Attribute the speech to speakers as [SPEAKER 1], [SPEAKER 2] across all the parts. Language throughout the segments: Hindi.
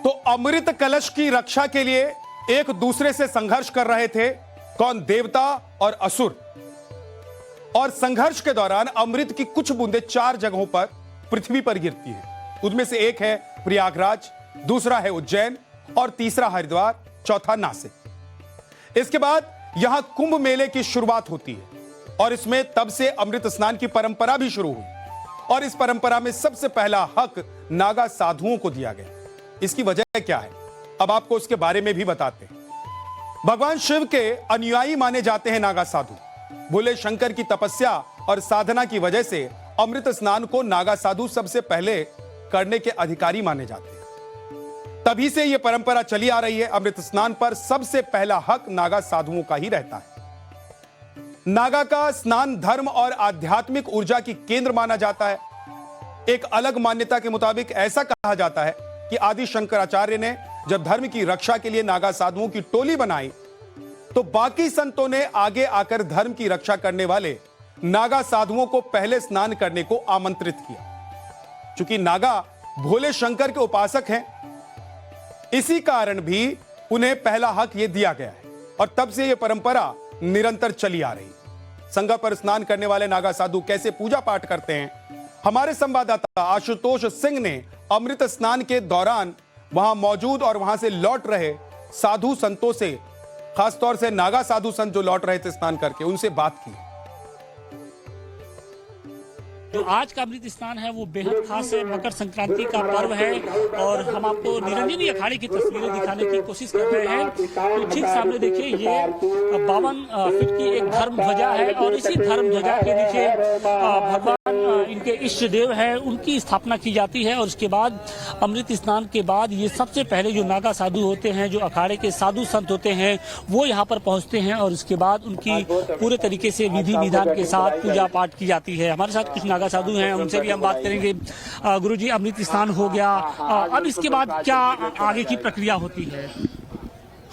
[SPEAKER 1] तो अमृत कलश की रक्षा के लिए एक दूसरे से संघर्ष कर रहे थे। कौन? देवता और असुर। और संघर्ष के दौरान अमृत की कुछ बूंदें 4 जगहों पर पृथ्वी पर गिरती है। उनमें से एक है प्रयागराज, दूसरा है उज्जैन और तीसरा हरिद्वार, चौथा नासिक। इसके बाद यहां कुंभ मेले की शुरुआत होती है और इसमें तब से अमृत स्नान की परंपरा भी शुरू हुई। और इस परंपरा में सबसे पहला हक नागा साधुओं को दिया गया। इसकी वजह क्या है, अब आपको उसके बारे में भी बताते हैं। भगवान शिव के अनुयायी माने जाते हैं नागा साधु। भोले शंकर की तपस्या और साधना की वजह से अमृत स्नान को नागा साधु सबसे पहले करने के अधिकारी माने जाते हैं। तभी से यह परंपरा चली आ रही है। अमृत स्नान पर सबसे पहला हक नागा साधुओं का ही रहता है। नागा का स्नान धर्म और आध्यात्मिक ऊर्जा की केंद्र माना जाता है। एक अलग मान्यता के मुताबिक ऐसा कहा जाता है कि आदि शंकराचार्य ने जब धर्म की रक्षा के लिए नागा साधुओं की टोली बनाई तो बाकी संतों ने आगे आकर धर्म की रक्षा करने वाले नागा साधुओं को पहले स्नान करने को आमंत्रित किया। चूंकि नागा भोले शंकर के उपासक हैं, इसी कारण भी उन्हें पहला हक यह दिया गया है और तब से यह परंपरा निरंतर चली आ रही। संगम पर स्नान करने वाले नागा साधु कैसे पूजा पाठ करते हैं, हमारे संवाददाता आशुतोष सिंह ने अमृत स्नान के दौरान वहां मौजूद और वहां से लौट रहे साधु संतों से, खासतौर से नागा साधु संत जो लौट रहे थे स्नान करके, उनसे बात की।
[SPEAKER 2] जो आज का अमृत स्नान है वो बेहद खास है। मकर संक्रांति का पर्व है और हम आपको निरंजनी अखाड़े की तस्वीरें दिखाने की कोशिश कर रहे हैं। तो ठीक सामने देखिए, ये 52 फीट की एक धर्म ध्वजा है और इसी धर्म ध्वजा के नीचे भगवान इनके इष्ट देव है, उनकी स्थापना की जाती है। और उसके बाद अमृत स्नान के बाद ये सबसे पहले जो नागा साधु होते हैं, जो अखाड़े के साधु संत होते हैं, वो यहाँ पर पहुँचते हैं और उसके बाद उनकी पूरे तरीके से विधि विधान के साथ पूजा पाठ की जाती है। हमारे साथ कुछ नागा साधु हैं, उनसे भी हम बात करेंगे। गुरुजी, अमृत स्नान हो गया, अब इसके बाद क्या आगे की प्रक्रिया होती है?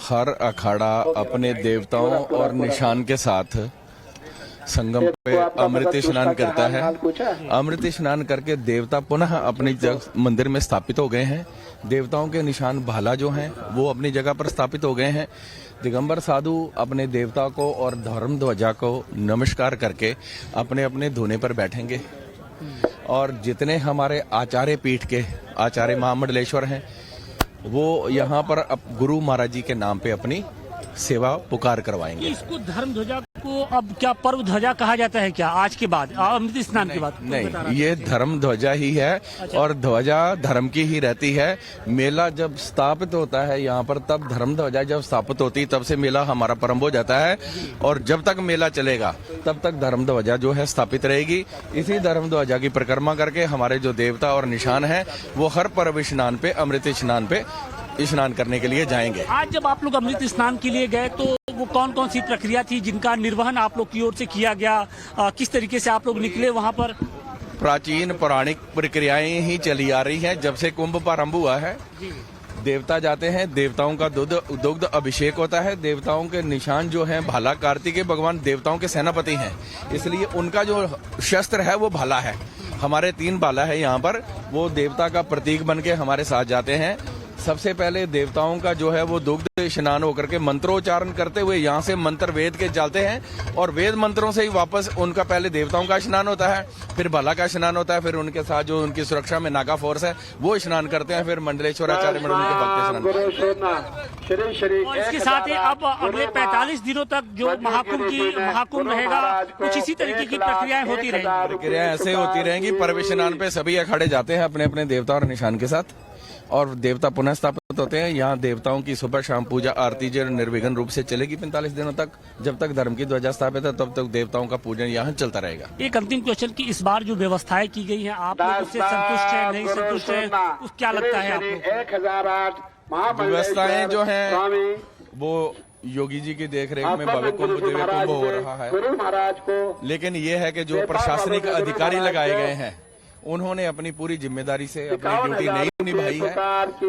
[SPEAKER 3] हर अखाड़ा अपने देवताओं और निशान के साथ संगम पे अमृत स्नान करता है। अमृत स्नान करके देवता पुनः अपनी मंदिर में स्थापित हो गए हैं। देवताओं के निशान भाला जो हैं वो अपनी जगह पर स्थापित हो गए हैं। दिगंबर साधु अपने देवता को और धर्म ध्वजा को नमस्कार करके अपने अपने धुने पर बैठेंगे और जितने हमारे आचार्य पीठ के आचार्य महामंडलेश्वर हैं वो यहाँ पर गुरु महाराज जी के नाम पे अपनी सेवा पुकार करवाएंगे।
[SPEAKER 2] इसको धर्म ध्वजा को अब क्या पर्व ध्वजा कहा जाता है क्या आज के बाद, अमृत स्नान के बाद?
[SPEAKER 3] नहीं, ये धर्म ध्वजा ही है। अच्छा। और ध्वजा धर्म की ही रहती है। मेला जब स्थापित होता है यहाँ पर, तब धर्म ध्वजा जब स्थापित होती है तब से मेला हमारा प्रारंभ हो जाता है और जब तक मेला चलेगा तब तक धर्म ध्वजा जो है स्थापित रहेगी। इसी धर्म ध्वजा की परिक्रमा करके हमारे जो देवता और निशान है वो हर पर्व स्नान पे, अमृत स्नान पे स्नान करने के लिए जाएंगे।
[SPEAKER 2] आज जब आप लोग अमृत स्नान के लिए गए तो वो कौन कौन सी प्रक्रिया थी जिनका निर्वहन आप लोग की ओर से किया गया? किस तरीके से आप लोग निकले वहाँ पर?
[SPEAKER 3] प्राचीन पौराणिक प्रक्रियाएं ही चली आ रही हैं जब से कुंभ प्रारंभ हुआ है। देवता जाते हैं, देवताओं का दुग्ध अभिषेक होता है। देवताओं के निशान जो हैं भाला, कार्तिकेय भगवान देवताओं के सेनापति हैं, इसलिए उनका जो शस्त्र है वो भाला है। हमारे 3 भाला है यहाँ पर, वो देवता का प्रतीक बन के हमारे साथ जाते हैं। सबसे पहले देवताओं का जो है वो दुग्ध स्नान होकर के मंत्रोच्चारण करते हुए यहाँ से मंत्र वेद के चलते हैं और वेद मंत्रों से ही वापस उनका पहले देवताओं का स्नान होता है, फिर भाला का स्नान होता है, फिर उनके साथ जो उनकी सुरक्षा में नागा फोर्स है वो स्नान करते हैं, फिर मंडलेश्वर आचार्य मंडल के भक्त स्नान।
[SPEAKER 2] और इसके साथ ही अब अगले 45 दिनों तक जो महाकुंभ रहेगा, कुछ इसी तरीके की प्रक्रियाएं होती रहेंगी।
[SPEAKER 3] प्रक्रियाएं ऐसे होती रहेंगी। पर्व स्नान पे सभी अखाड़े जाते हैं अपने अपने देवता और निशान के साथ और देवता पुनः स्थापित होते हैं। यहाँ देवताओं की सुबह शाम पूजा आरती जो निर्विघ्न रूप से चलेगी 45 दिनों तक। जब तक धर्म की ध्वजा स्थापित है तब तक देवताओं का पूजन यहाँ चलता रहेगा।
[SPEAKER 2] एक अंतिम क्वेश्चन की इस बार जो व्यवस्थाएं की गई हैं, आप लोग उससे संतुष्ट है, नहीं संतुष्ट है, क्या लगता है आपको?
[SPEAKER 3] व्यवस्थाएं जो है वो योगी जी की देखरेख में भव्य कुंभ दिव्य कुंभ हो रहा है, लेकिन ये है कि जो प्रशासनिक अधिकारी लगाए गए हैं उन्होंने अपनी पूरी जिम्मेदारी से अपनी ड्यूटी नहीं निभाई है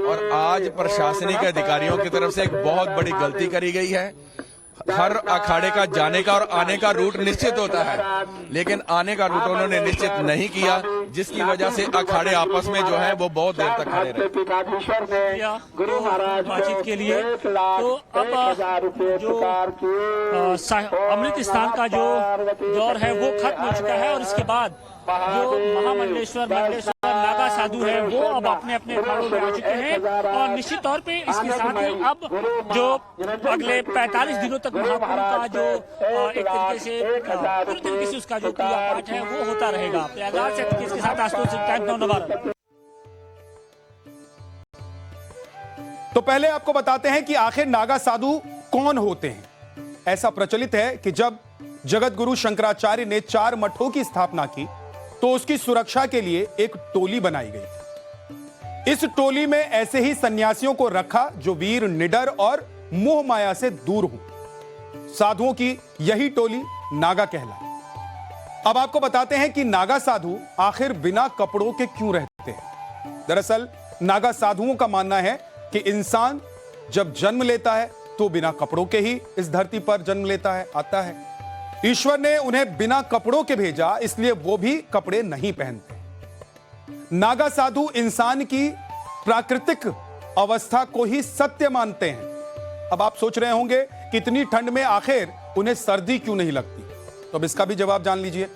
[SPEAKER 3] और आज प्रशासनिक अधिकारियों की तरफ से एक बहुत बड़ी गलती करी गई है। हर अखाड़े का जाने का और आने का रूट निश्चित होता है, लेकिन आने का रूट उन्होंने निश्चित नहीं किया, जिसकी वजह से अखाड़े आपस में जो है वो बहुत देर तक खड़े रहे।
[SPEAKER 2] बातचीत के लिए तो अब जो अमृत स्नान का जो दौर है वो खत्म हो चुका है और इसके बाद जो महामंडलेश्वर नागा साधु है वो अब अपने अपने अखाड़ों में आ चुके हैं और निश्चित तौर पे इसके साथ ही अब जो अगले 45 दिनों तक महाकुंभ का जो एक तरीके से पूरी तरीके से उसका जो पूजा पाठ है वो होता रहेगा। प्रयागराज से इसके साथ आशुतोष टाइम्स 9 भारत।
[SPEAKER 1] तो पहले आपको बताते हैं कि आखिर नागा साधु कौन होते हैं। ऐसा प्रचलित है कि जब जगत गुरु शंकराचार्य ने 4 मठों की स्थापना की तो उसकी सुरक्षा के लिए एक टोली बनाई गई। इस टोली में ऐसे ही सन्यासियों को रखा जो वीर, निडर और मोह माया से दूर हो। साधुओं की यही टोली नागा कहलाई। अब आपको बताते हैं कि नागा साधु आखिर बिना कपड़ों के क्यों रहते हैं। दरअसल नागा साधुओं का मानना है कि इंसान जब जन्म लेता है तो बिना कपड़ों के ही इस धरती पर जन्म लेता है, आता है। ईश्वर ने उन्हें बिना कपड़ों के भेजा, इसलिए वो भी कपड़े नहीं पहनते। नागा साधु इंसान की प्राकृतिक अवस्था को ही सत्य मानते हैं। अब आप सोच रहे होंगे कि इतनी ठंड में आखिर उन्हें सर्दी क्यों नहीं लगती, तो अब इसका भी जवाब जान लीजिए।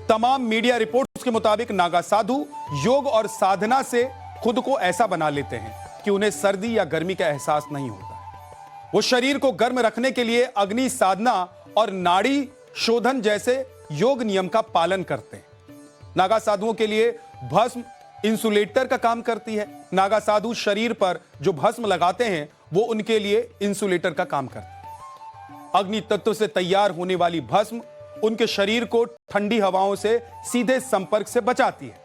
[SPEAKER 1] तमाम मीडिया रिपोर्ट्स के मुताबिक नागा साधु योग और साधना से खुद को ऐसा बना लेते हैं कि उन्हें सर्दी या गर्मी का एहसास नहीं होता। वो शरीर को गर्म रखने के लिए अग्नि साधना और नाड़ी शोधन जैसे योग नियम का पालन करते हैं। नागा साधुओं के लिए भस्म इंसुलेटर का काम करती है। नागा साधु शरीर पर जो भस्म लगाते हैं वो उनके लिए इंसुलेटर का काम करती है। अग्नि तत्व से तैयार होने वाली भस्म उनके शरीर को ठंडी हवाओं से सीधे संपर्क से बचाती है।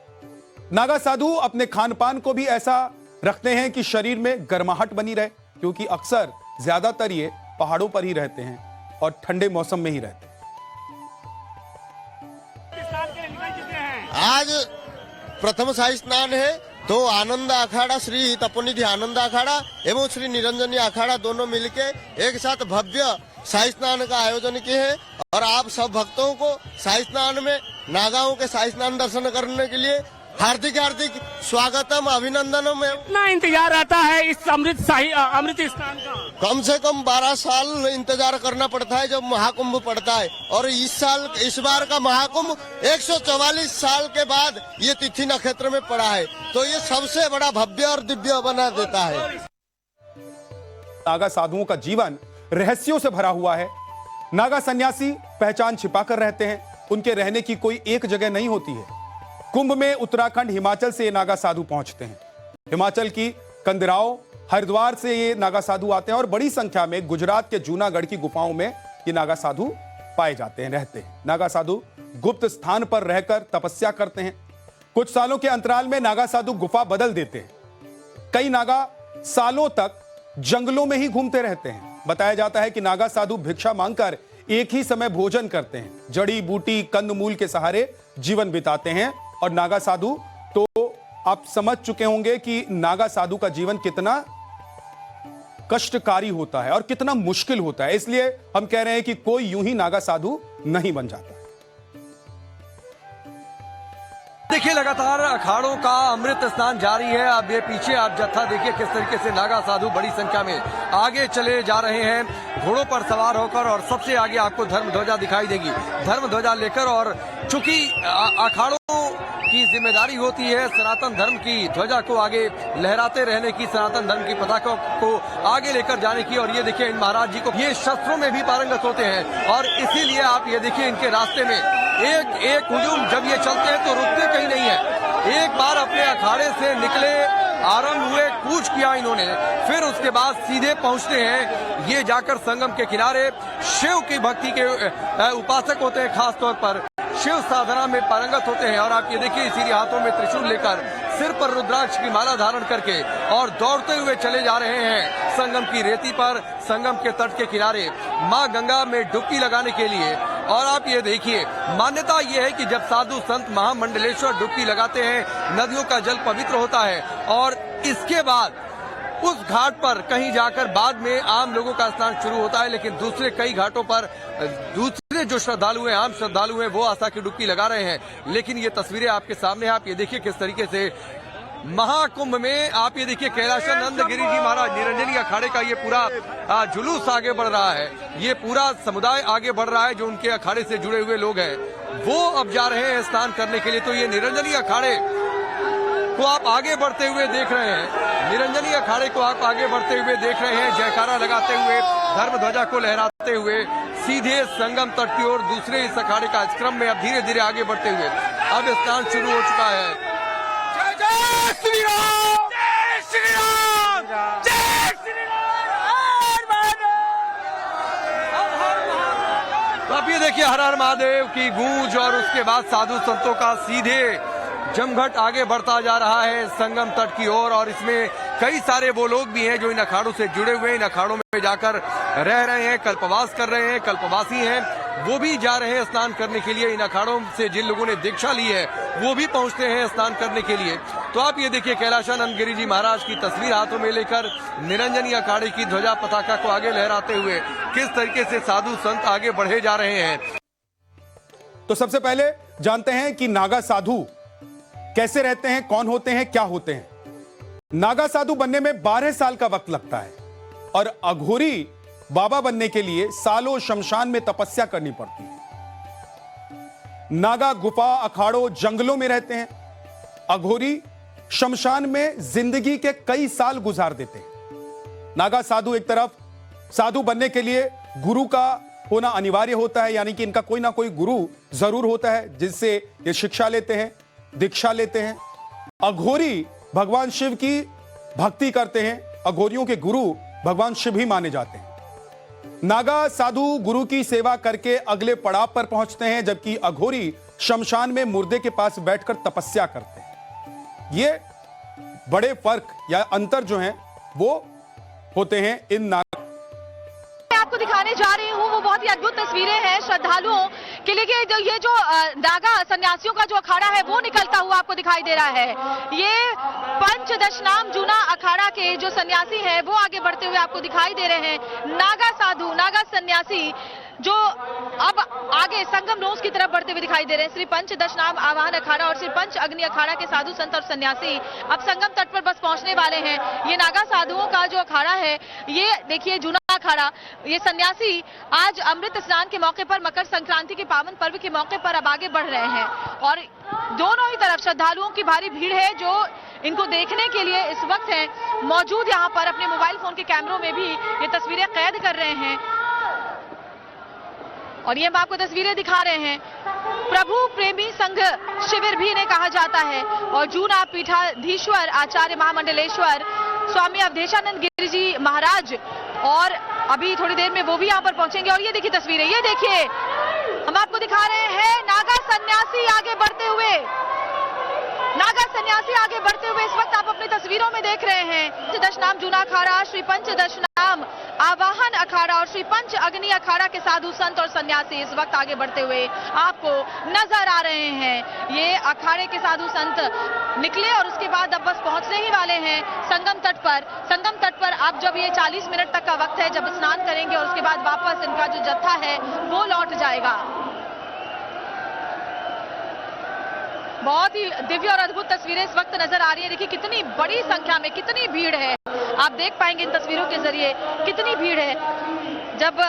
[SPEAKER 1] नागा साधु अपने खान पान को भी ऐसा रखते हैं कि शरीर में गर्माहट बनी रहे, क्योंकि अक्सर ज्यादातर ये पहाड़ों पर ही रहते हैं और ठंडे मौसम में ही रहते हैं।
[SPEAKER 4] आज प्रथम शाही स्नान है, तो आनंद अखाड़ा, श्री तपोनिधि आनंद अखाड़ा एवं श्री निरंजनी अखाड़ा दोनों मिलके एक साथ भव्य शाही स्नान का आयोजन किए हैं और आप सब भक्तों को शाही स्नान में, नागाओं के शाही स्नान दर्शन करने के लिए हार्दिक हार्दिक स्वागतम, अभिनंदनों में।
[SPEAKER 2] कितना इंतजार रहता है इस अमृत स्नान का?
[SPEAKER 4] कम से कम 12 साल इंतजार करना पड़ता है जब महाकुंभ पड़ता है, और इस बार का महाकुंभ 144 साल के बाद ये तिथि नक्षत्र में पड़ा है, तो ये सबसे बड़ा भव्य और दिव्य बना देता है।
[SPEAKER 1] नागा साधुओं का जीवन रहस्यों से भरा हुआ है। नागा सन्यासी पहचान छिपा कर रहते हैं, उनके रहने की कोई एक जगह नहीं होती है। कुंभ में उत्तराखंड, हिमाचल से ये नागा साधु पहुंचते हैं। हिमाचल की कंदराओं, हरिद्वार से ये नागा साधु आते हैं और बड़ी संख्या में गुजरात के जूनागढ़ की गुफाओं में ये नागा साधु पाए जाते हैं, रहते हैं। नागा साधु गुप्त स्थान पर रहकर तपस्या करते हैं। कुछ सालों के अंतराल में नागा साधु गुफा बदल देते हैं। कई नागा सालों तक जंगलों में ही घूमते रहते हैं। बताया जाता है कि नागा साधु भिक्षा मांगकर एक ही समय भोजन करते हैं, जड़ी बूटी कंदमूल के सहारे जीवन बिताते हैं। और नागा साधु तो आप समझ चुके होंगे कि नागा साधु का जीवन कितना कष्टकारी होता है और कितना मुश्किल होता है, इसलिए हम कह रहे हैं कि कोई यूं ही नागा साधु नहीं बन जाता।
[SPEAKER 5] देखिए लगातार अखाड़ों का अमृत स्नान जारी है। अब ये पीछे आप जत्था देखिए किस तरीके से नागा साधु बड़ी संख्या में आगे चले जा रहे हैं घोड़ों पर सवार होकर, और सबसे आगे आपको धर्म ध्वजा दिखाई देगी, धर्म ध्वजा लेकर। और चूंकि अखाड़ों की जिम्मेदारी होती है सनातन धर्म की ध्वजा को आगे लहराते रहने की, सनातन धर्म की पताका को आगे लेकर जाने की। और ये देखिए इन महाराज जी को, ये शस्त्रों में भी पारंगत होते हैं और इसीलिए आप ये देखिए इनके रास्ते में एक एक हुजूम जब ये चलते हैं तो रुकते कहीं नहीं है। एक बार अपने अखाड़े से निकले, आरंभ हुए, कूच किया इन्होंने, फिर उसके बाद सीधे पहुंचते हैं ये जाकर संगम के किनारे। शिव की भक्ति के उपासक होते हैं, खास तौर पर शिव साधना में पारंगत होते हैं। और आप ये देखिए इसीलिए हाथों में त्रिशूल लेकर, सिर पर रुद्राक्ष की माला धारण करके और दौड़ते हुए चले जा रहे हैं संगम की रेती पर, संगम के तट के किनारे मां गंगा में डुबकी लगाने के लिए। और आप ये देखिए मान्यता ये है कि जब साधु संत महामंडलेश्वर डुबकी लगाते हैं, नदियों का जल पवित्र होता है और इसके बाद उस घाट पर कहीं जाकर बाद में आम लोगों का स्नान शुरू होता है, लेकिन दूसरे कई घाटों पर दूसरे जो श्रद्धालु हैं, आम श्रद्धालु हैं, वो आस्था की डुबकी लगा रहे हैं। लेकिन ये तस्वीरें आपके सामने हैं, आप ये देखिए किस तरीके से महाकुंभ में आप ये देखिए कैलाशानंद गिरी जी महाराज निरंजनी अखाड़े का ये पूरा जुलूस आगे बढ़ रहा है। ये पूरा समुदाय आगे बढ़ रहा है, जो उनके अखाड़े से जुड़े हुए लोग हैं वो अब जा रहे हैं स्नान करने के लिए। तो ये निरंजनी अखाड़े को आप आगे बढ़ते हुए देख रहे हैं, निरंजनी अखाड़े को आप आगे बढ़ते हुए देख रहे हैं, जयकारा लगाते हुए, धर्म ध्वजा को लहराते हुए सीधे संगम तट की ओर दूसरे इस अखाड़े का इस क्रम में अब धीरे धीरे आगे बढ़ते हुए अब स्नान शुरू हो चुका है।
[SPEAKER 6] जय श्री राम, जय श्री राम, जय श्री राम,
[SPEAKER 5] तो आप ये देखिए हर हर महादेव की गूंज और उसके बाद साधु संतों का सीधे जमघट आगे बढ़ता जा रहा है संगम तट की ओर। और इसमें कई सारे वो लोग भी हैं जो इन अखाड़ों से जुड़े हुए हैं, इन अखाड़ों में जाकर रह रहे हैं, कल्पवास कर रहे हैं, कल्पवासी हैं, वो भी जा रहे हैं स्नान करने के लिए। इन अखाड़ों से जिन लोगों ने दीक्षा ली है वो भी पहुंचते हैं स्नान करने के लिए। तो आप ये देखिए कैलाशानंद गिरी जी महाराज की तस्वीर हाथों में लेकर निरंजनी अखाड़े की ध्वजा पताका को आगे लहराते हुए किस तरीके से साधु संत आगे बढ़े जा रहे हैं।
[SPEAKER 1] तो सबसे पहले जानते हैं कि नागा साधु कैसे रहते हैं, कौन होते हैं, क्या होते हैं। नागा साधु बनने में 12 साल का वक्त लगता है और अघोरी बाबा बनने के लिए सालों शमशान में तपस्या करनी पड़ती है। नागा गुफा, अखाड़ों, जंगलों में रहते हैं। अघोरी शमशान में जिंदगी के कई साल गुजार देते हैं। नागा साधु एक तरफ साधु बनने के लिए गुरु का होना अनिवार्य होता है, यानी कि इनका कोई ना कोई गुरु जरूर होता है जिससे ये शिक्षा लेते हैं, दीक्षा लेते हैं। अघोरी भगवान शिव की भक्ति करते हैं। अघोरियों के गुरु भगवान शिव ही माने जाते हैं। नागा साधु गुरु की सेवा करके अगले पड़ाव पर पहुंचते हैं, जबकि अघोरी शमशान में मुर्दे के पास बैठकर तपस्या करते हैं। ये बड़े फर्क या अंतर जो हैं वो होते हैं इन नागा।
[SPEAKER 7] आपको दिखाने जा रही हूँ वो बहुत ही अद्भुत तस्वीरें हैं श्रद्धालुओं के लिए। ये जो नागा सन्यासियों का जो अखाड़ा है वो निकलता हुआ आपको दिखाई दे रहा है। ये पंचदशनाम जूना अखाड़ा के जो सन्यासी हैं वो आगे बढ़ते हुए आपको दिखाई दे रहे हैं। नागा साधु, नागा सन्यासी जो अब आगे संगम नोस की तरफ बढ़ते हुए दिखाई दे रहे हैं। श्री पंचदशनाम आवाहन अखाड़ा और श्री पंच अग्नि अखाड़ा के साधु संत और सन्यासी अब संगम तट पर बस पहुंचने वाले हैं। ये नागा साधुओं का जो अखाड़ा है, ये देखिए जूना अखाड़ा, ये सन्यासी आज अमृत स्नान के मौके पर, मकर संक्रांति के पावन पर्व के मौके पर अब आगे बढ़ रहे हैं और दोनों ही तरफ श्रद्धालुओं की भारी भीड़ है जो इनको देखने के लिए इस वक्त है मौजूद। यहाँ पर अपने मोबाइल फोन के कैमरों में भी ये तस्वीरें कैद कर रहे हैं और ये हम आपको तस्वीरें दिखा रहे हैं। प्रभु प्रेमी संघ शिविर भी इन्हें कहा जाता है और जूना पीठाधीश्वर आचार्य महामंडलेश्वर स्वामी अवधेशानंद गिरी जी महाराज और अभी थोड़ी देर में वो भी यहाँ पर पहुंचेंगे। और ये देखिए तस्वीरें, ये देखिए हम आपको दिखा रहे हैं नागा सन्यासी आगे बढ़ते हुए, नागा सन्यासी आगे बढ़ते हुए इस वक्त आप अपनी तस्वीरों में देख रहे हैं। पंचदशनाम जूना अखाड़ा, श्री पंचदशनाम आवाहन अखाड़ा और श्री पंच अग्नि अखाड़ा के साधु संत और सन्यासी इस वक्त आगे बढ़ते हुए आपको नजर आ रहे हैं। ये अखाड़े के साधु संत निकले और उसके बाद अब बस पहुंचने ही वाले हैं संगम तट पर। संगम तट पर अब जब ये 40 मिनट तक का वक्त है जब स्नान करेंगे और उसके बाद वापस इनका जो जत्था है वो लौट जाएगा। बहुत ही दिव्य और अद्भुत तस्वीरें इस वक्त नजर आ रही है। देखिए कितनी बड़ी संख्या में कितनी भीड़ है, आप देख पाएंगे इन तस्वीरों के जरिए कितनी भीड़ है जब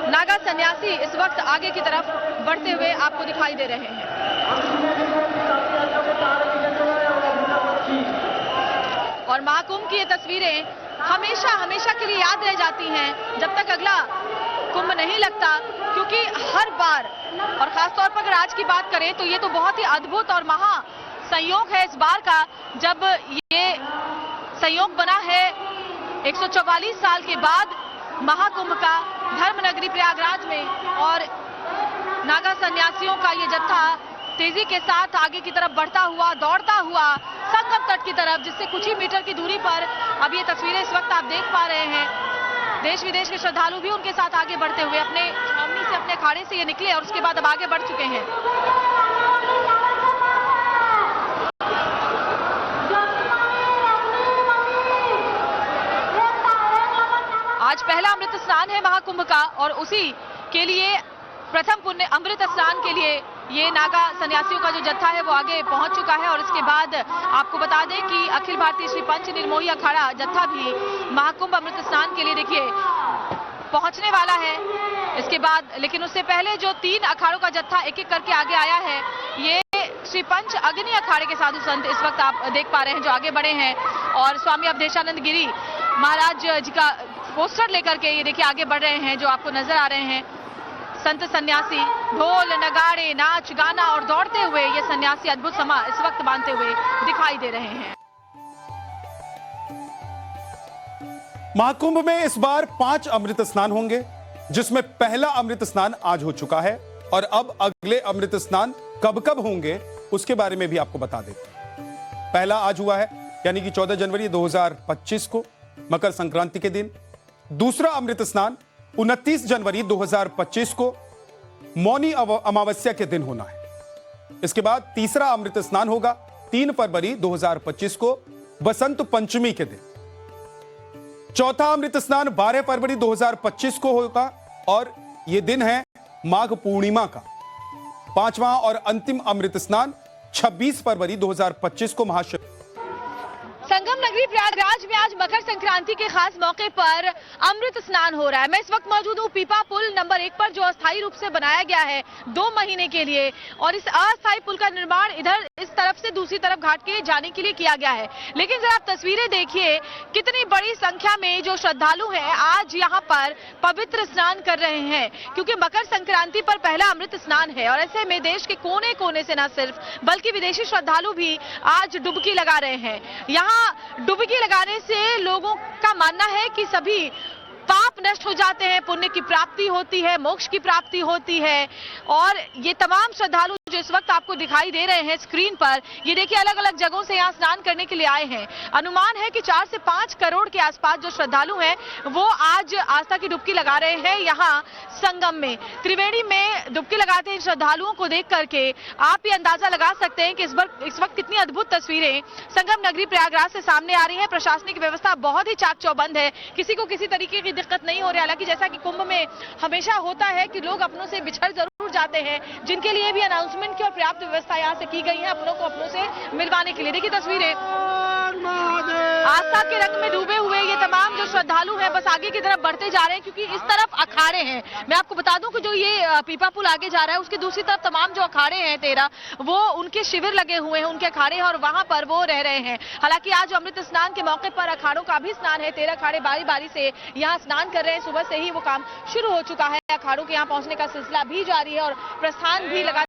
[SPEAKER 7] नागा सन्यासी इस वक्त आगे की तरफ बढ़ते हुए आपको दिखाई दे रहे हैं। और महाकुंभ की ये तस्वीरें हमेशा हमेशा के लिए याद रह जाती हैं जब तक अगला कुंभ नहीं लगता, क्योंकि हर बार और खासतौर पर अगर आज की बात करें तो ये तो बहुत ही अद्भुत और महा संयोग है इस बार का, जब ये संयोग बना है 144 साल के बाद महाकुंभ का धर्मनगरी प्रयागराज में और नागा सन्यासियों का ये जत्था तेजी के साथ आगे की तरफ बढ़ता हुआ, दौड़ता हुआ संगम तट की तरफ, जिससे कुछ ही मीटर की दूरी पर अब ये तस्वीरें इस वक्त आप देख पा रहे हैं। देश विदेश के श्रद्धालु भी उनके साथ आगे बढ़ते हुए अपने छावनी से, अपने अखाड़े से ये निकले और उसके बाद अब आगे बढ़ चुके हैं। आज पहला अमृत स्नान है महाकुंभ का और उसी के लिए प्रथम पुण्य अमृत स्नान के लिए ये नागा सन्यासियों का जो जत्था है वो आगे पहुंच चुका है। और इसके बाद आपको बता दें कि अखिल भारतीय श्री पंच निर्मोही अखाड़ा जत्था भी महाकुंभ अमृत स्नान के लिए देखिए पहुंचने वाला है। इसके बाद लेकिन उससे पहले जो 3 अखाड़ों का जत्था एक एक करके आगे आया है, ये श्री पंच अग्नि अखाड़े के साधु संत इस वक्त आप देख पा रहे हैं जो आगे बढ़े हैं और स्वामी अवधेशानंद गिरी महाराज जी का पोस्टर लेकर के ये देखिए आगे बढ़ रहे हैं जो आपको नजर आ रहे हैं। संत सन्यासी ढोल नगाड़े नाच गाना और दौड़ते हुए ये सन्यासी अद्भुत समा इस वक्त बांधते हुए दिखाई दे रहे हैं।
[SPEAKER 1] महाकुंभ में इस बार 5 अमृत स्नान होंगे, जिसमें पहला अमृत स्नान आज हो चुका है और अब अगले अमृत स्नान कब कब होंगे उसके बारे में भी आपको बता देते हैं। पहला आज हुआ है यानी कि 14 जनवरी 2025 को मकर संक्रांति के दिन। दूसरा अमृत स्नान 29 जनवरी 2025 को मौनी अमावस्या के दिन होना है। इसके बाद तीसरा अमृत स्नान होगा 3 फरवरी 2025 को बसंत पंचमी के दिन। चौथा अमृत स्नान 12 फरवरी 2025 को होगा और यह दिन है माघ पूर्णिमा का। पांचवां और अंतिम अमृत स्नान 26 फरवरी 2025 को महाशिवरात्रि।
[SPEAKER 7] संगम नगरी प्रयागराज में आज मकर संक्रांति के खास मौके पर अमृत स्नान हो रहा है। मैं इस वक्त मौजूद हूँ पीपा पुल नंबर 1 पर जो अस्थायी रूप से बनाया गया है 2 महीने के लिए और इस अस्थायी पुल का निर्माण इधर इस तरफ से दूसरी तरफ घाट के जाने के लिए किया गया है। लेकिन जरा आप तस्वीरें देखिए कितनी बड़ी संख्या में जो श्रद्धालु हैं आज यहाँ पर पवित्र स्नान कर रहे हैं क्योंकि मकर संक्रांति पर पहला अमृत स्नान है और ऐसे में देश के कोने कोने से न सिर्फ बल्कि विदेशी श्रद्धालु भी आज डुबकी लगा रहे हैं। यहाँ डुबकी लगाने से लोगों का मानना है कि सभी पाप नष्ट हो जाते हैं, पुण्य की प्राप्ति होती है, मोक्ष की प्राप्ति होती है। और ये तमाम श्रद्धालु जो इस वक्त आपको दिखाई दे रहे हैं स्क्रीन पर, ये देखिए अलग अलग जगहों से यहाँ स्नान करने के लिए आए हैं। अनुमान है कि 4 से 5 करोड़ के आसपास जो श्रद्धालु हैं वो आज आस्था की डुबकी लगा रहे हैं यहाँ संगम में। त्रिवेणी में डुबकी लगाते हैं श्रद्धालुओं को देख करके आप ये अंदाजा लगा सकते हैं कि इस वक्त कितनी अद्भुत तस्वीरें संगम नगरी प्रयागराज से सामने आ रही है। प्रशासनिक व्यवस्था बहुत ही चाक चौबंद है, किसी को किसी तरीके की दिक्कत नहीं हो रही। हालांकि जैसा कि कुंभ में हमेशा होता है कि लोग अपनों से बिछड़ जरूर जाते हैं, जिनके लिए भी अनाउंसमेंट की और पर्याप्त व्यवस्था यहाँ से की गई है अपनों को अपनों से मिलवाने के लिए। देखिए तस्वीरें आस्था के रंग में डूबे हुए ये तमाम जो श्रद्धालु हैं बस आगे की तरफ बढ़ते जा रहे हैं क्योंकि इस तरफ अखाड़े हैं। मैं आपको बता दूं कि जो ये पीपा पुल आगे जा रहा है उसकी दूसरी तरफ तमाम जो अखाड़े हैं 13 वो उनके शिविर लगे हुए हैं, उनके अखाड़े हैं और वहां पर वो रह रहे हैं। हालांकि आज अमृत स्नान के मौके पर अखाड़ों का भी स्नान है। 13 अखाड़े बारी बारी से यहाँ स्नान कर रहे हैं। सुबह से ही वो काम शुरू हो चुका है। अखाड़ों के यहाँ पहुंचने का सिलसिला भी जारी है और प्रस्थान भी लगा